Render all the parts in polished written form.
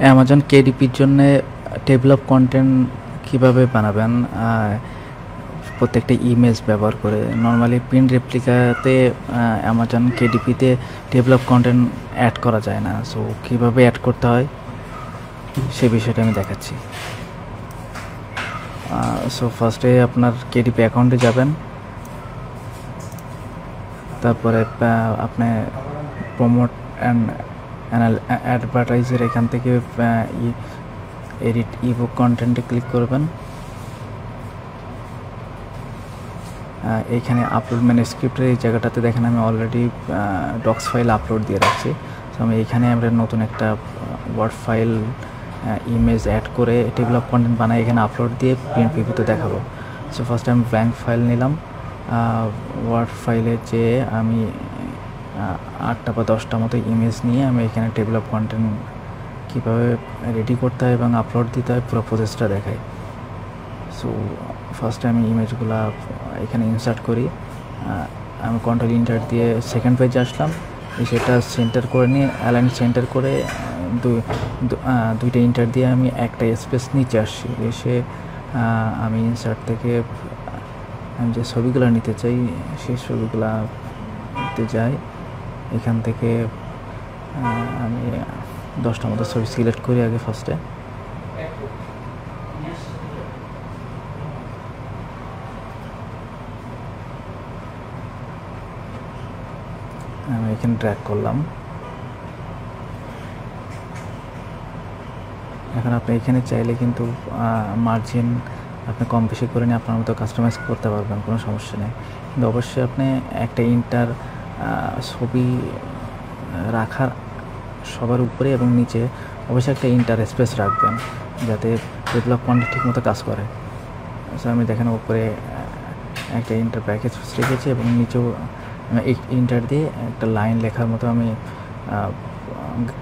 Amazon কেডিপির জন্য table of content কীভাবে বানাবেন প্রত্যেকটা ইমেজ ব্যবহার করে। নর্মালি প্রিন্ট রেপ্লিকাতে অ্যামাজন কেডিপিতে টেবিল অফ কন্টেন্ট অ্যাড করা যায় না। সো কীভাবে অ্যাড করতে হয় সে বিষয়টা আমি দেখাচ্ছি। সো ফার্স্টে আপনার কেডিপি অ্যাকাউন্টে যাবেন, তারপরে আপনি প্রমোট অ্যান্ড অ্যাডভার্টাইজের এখান থেকে এডিট ইবুক কন্টেন্টে ক্লিক করবেন। এইখানে আপলোড ম্যানুস্ক্রিপ্টের এই জায়গাটাতে দেখেন আমি অলরেডি ডক্স ফাইল আপলোড দিয়ে রাখছি। সো আমি এইখানে আমরা নতুন একটা ওয়ার্ড ফাইল ইমেজ অ্যাড করে টেবিল অফ কন্টেন্ট বানাই এখানে আপলোড দিয়ে প্রিন্ট প্রিভিউতে দেখাবো। সো ফার্স্ট আমি ব্ল্যাঙ্ক ফাইল নিলাম। ওয়ার্ড ফাইলে যেয়ে আমি 8টা বা 10টা মতো ইমেজ নিয়ে আমি এখানে টেবিল অফ কন্টেন্ট কীভাবে রেডি করতে হয় এবং আপলোড দিতে হয় পুরো প্রসেসটা দেখাই। সো ফার্স্টে আমি ইমেজগুলো এখানে ইনসার্ট করি। আমি কন্ট্রোল ইন্টার দিয়ে সেকেন্ড পেজে আসলাম, সেটা সেন্টার করে নিয়ে অ্যালাইন সেন্টার করে দুইটা ইন্টার দিয়ে আমি একটা স্পেস নিচে আসছি। এসে আমি ইনসার্ট থেকে আমি যে ছবিগুলো নিতে চাই সেই ছবিগুলো নিতে যাই। এখান থেকে আমি 10টা মতো ছবি সিলেক্ট করি আগে ফার্স্টে। আমি এখানে ড্র্যাগ করলাম। এখন আপনি এখানে চাইলে কিন্তু মার্জিন আপনি কম বেশি করে নিয়ে আপনার মতো কাস্টমাইজ করতে পারবেন, কোনো সমস্যা নেই। কিন্তু অবশ্যই আপনি একটা ইন্টার ছবি রাখার সবার উপরে এবং নিচে অবশ্যই একটা ইন্টার স্পেস রাখবেন যাতে টেবিল অফ কন্টেন্ট ঠিক মতো কাজ করে। সো আমি দেখেন উপরে একটা ইন্টার প্যাকেজ রেখেছি এবং নিচেও ইন্টার দিয়ে একটা লাইন লেখার মতো আমি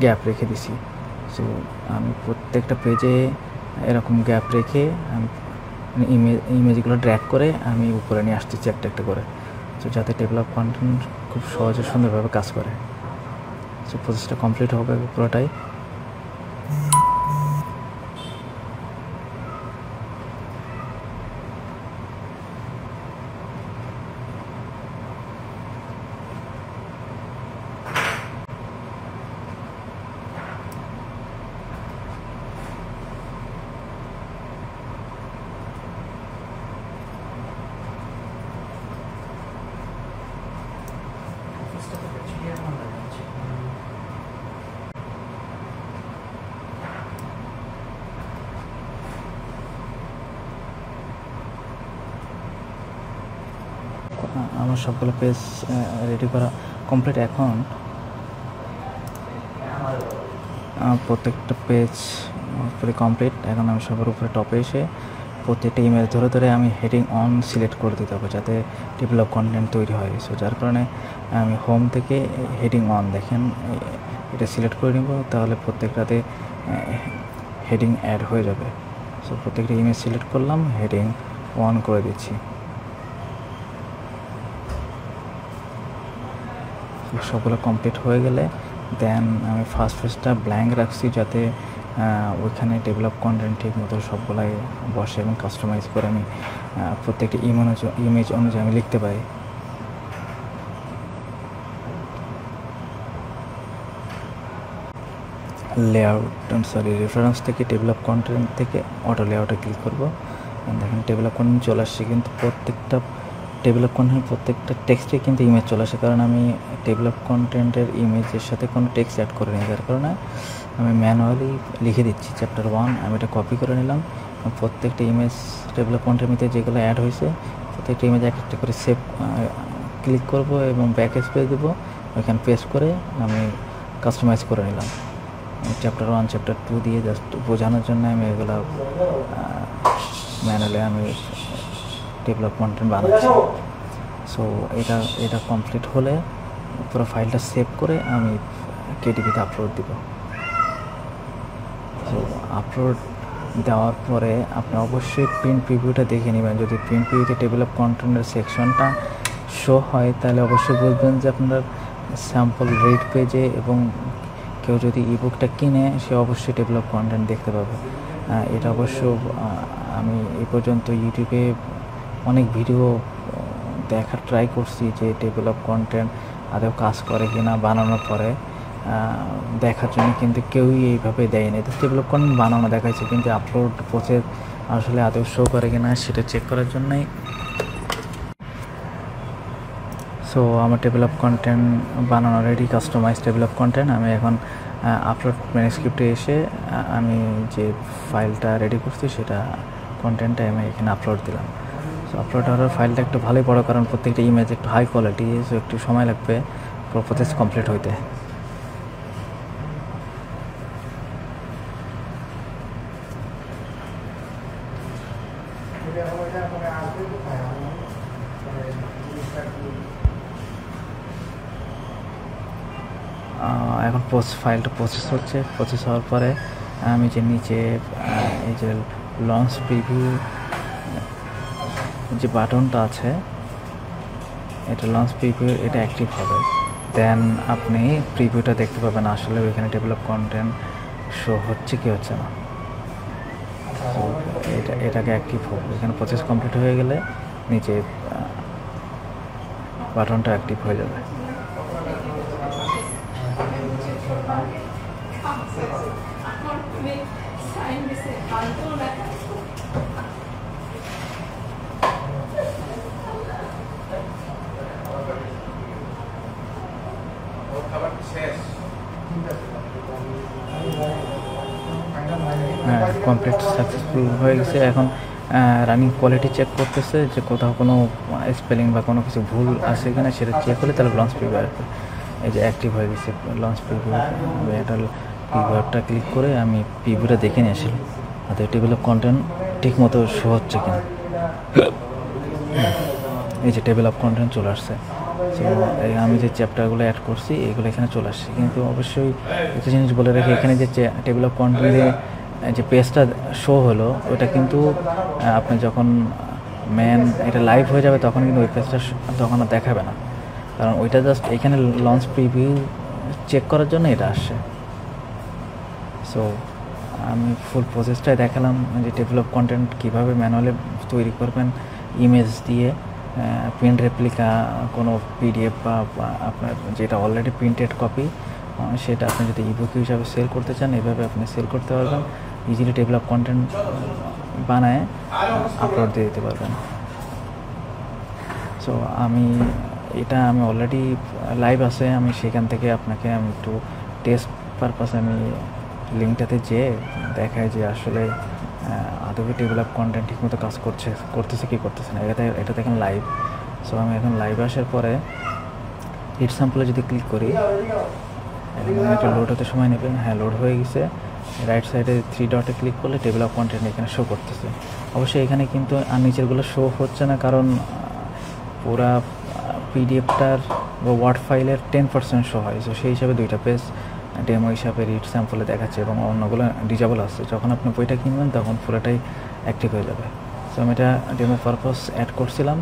গ্যাপ রেখে দিছি। সো আমি প্রত্যেকটা পেজে এরকম গ্যাপ রেখে আমি ইমেজগুলো ড্র্যাগ করে আমি উপরে নিয়ে আসতেছি একটা একটা করে, সো যাতে টেবিল অফ কন্টেন্ট খুব সহজে সুন্দরভাবে কাজ করে। সো প্রসেসটা কমপ্লিট হবে পুরোটাই। আমার সবগুলো পেজ রেডি করা কমপ্লিট। এখন প্রত্যেকটা পেজ পুরো কমপ্লিট। এখন আমি সবার উপরে টপে এসে প্রত্যেকটা ইমেজ ধরে ধরে আমি হেডিং অন সিলেক্ট করে দিতে হবে যাতে টেবিল অফ কন্টেন্ট তৈরি হয়। সো যার কারণে আমি হোম থেকে হেডিং অন দেখেন এটা সিলেক্ট করে নিব, তাহলে প্রত্যেকটাতে হেডিং অ্যাড হয়ে যাবে। সো প্রত্যেকটা ইমেজ সিলেক্ট করলাম, হেডিং অন করে দিচ্ছি। সবগুলো কমপ্লিট হয়ে গেলে দেন আমি ফার্স্ট পেজটা ব্ল্যাঙ্ক রাখছি যাতে ওইখানে টেবিল অফ কন্টেন্ট ঠিক মতো সবগুলাই বসে এবং কাস্টমাইজ করে আমি প্রত্যেকটা ইমেজ অনুযায়ী আমি লিখতে পারি। রেফারেন্স থেকে টেবিল অফ কন্টেন্ট থেকে অটো লেআউটে ক্লিক করব। দেখেন টেবিল অফ কন্টেন্ট চলে আসছে, কিন্তু প্রত্যেকটা টেবিল অফ কন্টেন্ট প্রত্যেকটা টেক্সটে কিন্তু ইমেজ চলে আসে, কারণ আমি টেবিল অফ কন্টেন্টের ইমেজের সাথে কোনো টেক্সট অ্যাড করে নিই। যার কারণে আমি ম্যানুয়ালি লিখে দিচ্ছি চ্যাপ্টার 1। আমি এটা কপি করে নিলাম। প্রত্যেকটা ইমেজ টেবিল অফ কন্টেন্টের মধ্যে যেগুলো অ্যাড হয়েছে প্রত্যেকটা ইমেজ এক একটা করে সেভ ক্লিক করব এবং ব্যাক স্পেস দেবো, ওইখানে পেস্ট করে আমি কাস্টমাইজ করে নিলাম। চ্যাপ্টার 1 চ্যাপ্টার 2 দিয়ে জাস্ট বোঝানোর জন্য আমি এগুলো ম্যানুয়ালি আমি টেবিল অফ কন্টেন্ট বানাচ্ছি। সো এটা কমপ্লিট হলে পুরো ফাইলটা সেভ করে আমি কেডিপিতে আপলোড দিব। সো আপলোড দেওয়ার পরে আপনি অবশ্যই প্রিন্ট প্রিভিউটা দেখে নেবেন। যদি প্রিন্ট প্রিভিউতে টেবিল অফ কন্টেন্টের সেকশনটা শো হয় তাহলে অবশ্যই বুঝবেন যে আপনার স্যাম্পল রেড পেজে এবং কেউ যদি ইবুকটা কিনে সে অবশ্যই টেবিল অফ কন্টেন্ট দেখতে পাবে। এটা অবশ্য আমি এই পর্যন্ত ইউটিউবে অনেক ভিডিও দেখার ট্রাই করছি যে টেবিল অফ কন্টেন্ট আদৌ কাজ করে কি না বানানোর পরে দেখার জন্য, কিন্তু কেউই এইভাবে দেয়নি। তো টেবিল অফ কন্টেন্ট বানানো দেখাচ্ছে, কিন্তু আপলোড প্রসেস আসলে আদৌ শো করে কি না সেটা চেক করার জন্যই। সো আমার টেবিল অফ কন্টেন্ট বানানো ready, customize table of content. আমি এখন আপলোড ম্যানুস্ক্রিপ্টে এসে আমি যে ফাইলটা রেডি করছি সেটা কন্টেন্টটা আমি এখানে আপলোড দিলাম। সো আপলোড হওয়ার ফাইলটা একটু ভালোই বড়, কারণ প্রত্যেকটা ইমেজ একটু হাই কোয়ালিটি, সো একটু সময় লাগবে প্রসেস কমপ্লিট হইতে। এখন ফাইলটা প্রসেস হচ্ছে। প্রসেস হওয়ার পরে আমি যে নিচে এই যে লঞ্চ প্রিভিউ যে বাটনটা আছে, এটা লঞ্চ প্রিভিউ, এটা অ্যাক্টিভ হবে। দেন আপনি প্রিভিউটা দেখতে পাবেন আসলে ওইখানে টেবিল অফ কন্টেন্ট শো হচ্ছে কি হচ্ছে না। এটাকে অ্যাক্টিভ হবে। এখানে প্রসেস কমপ্লিট হয়ে গেলে নিচে বাটনটা অ্যাক্টিভ হয়ে যাবে। কমপ্লিট সাকসেসফুল হয়ে গেছে। এখন রানিং কোয়ালিটি চেক করতেছে যে কোথাও কোনো স্পেলিং বা কোনো কিছু ভুল আছে কিনা, সেটা চেক করলে তাহলে লঞ্চ প্রিভিউ আসবে। এই যে অ্যাক্টিভ হয়ে গেছে লঞ্চ প্রিভিউ। এটা প্রিভিউটা ক্লিক করে আমি প্রিভিউটা দেখে নিয়ে আসলাম তাতে টেবিল অফ কন্টেন্ট ঠিক মতো শো হচ্ছে কিনা। এই যে টেবিল অফ কন্টেন্ট চলে আসছে। সো আমি যে চ্যাপ্টারগুলো অ্যাড করছি এগুলো এখানে চলে আসছে, কিন্তু অবশ্যই একটা জিনিস বলে রাখি, এখানে যে টেবিল অফ কন্টেন্টে যে পেজটা শো হলো ওটা কিন্তু আপনি যখন এটা লাইভ হয়ে যাবে তখন কিন্তু ওই পেজটা তখন আর দেখাবে না, কারণ ওইটা জাস্ট এখানে লঞ্চ প্রিভিউ চেক করার জন্য এটা আসছে। সো আমি ফুল প্রসেসটাই দেখালাম যে টেবিল অফ কন্টেন্ট কীভাবে ম্যানুয়ালি তৈরি করবেন ইমেজ দিয়ে, প্রিন্ট রেপ্লিকা কোনো পিডিএফ বা আপনার যেটা অলরেডি প্রিন্টেড কপি সেটা আপনি যদি ইবুক হিসাবে সেল করতে চান এভাবে আপনি সেল করতে পারবেন। ইজিলি টেবিল অফ কন্টেন্ট বানায় আপলোড দিয়ে দিতে পারবেন। সো আমি অলরেডি লাইভ আছে, আমি সেখান থেকে আপনাকে আমি একটু টেস্ট পারপাসে আমি লিঙ্কটাতে যেয়ে দেখাই যে আসলে আদৌ টেবিল অফ কন্টেন্ট ঠিকমতো কাজ করতেছে কি করতেছে না। এটা দেখেন লাইভ। সো আমি এখন লাইভ আসার পরে হিট স্যাম্পলে যদি ক্লিক করি, এখন একটু লোড হতে সময় নেবেন। হ্যাঁ, লোড হয়ে গেছে। রাইট সাইডে 3 ডটে ক্লিক করলে টেবিল অফ কন্টেন্ট এখানে শো করতেছে। অবশ্যই এখানে কিন্তু আর নিচেরগুলো শো হচ্ছে না, কারণ পুরা পিডিএফটার বা ওয়ার্ড ফাইলের 10% শো হয়। সো সেই হিসাবে 2টা পেজ ডেমো হিসাবে রিড স্যাম্পলে দেখাচ্ছে এবং অন্যগুলো ডিজেবল আসছে। যখন আপনি বইটা কিনবেন তখন পুরোটাই অ্যাক্টিভ হয়ে যাবে। সো আমি এটা ডেমো পারপাস অ্যাড করছিলাম।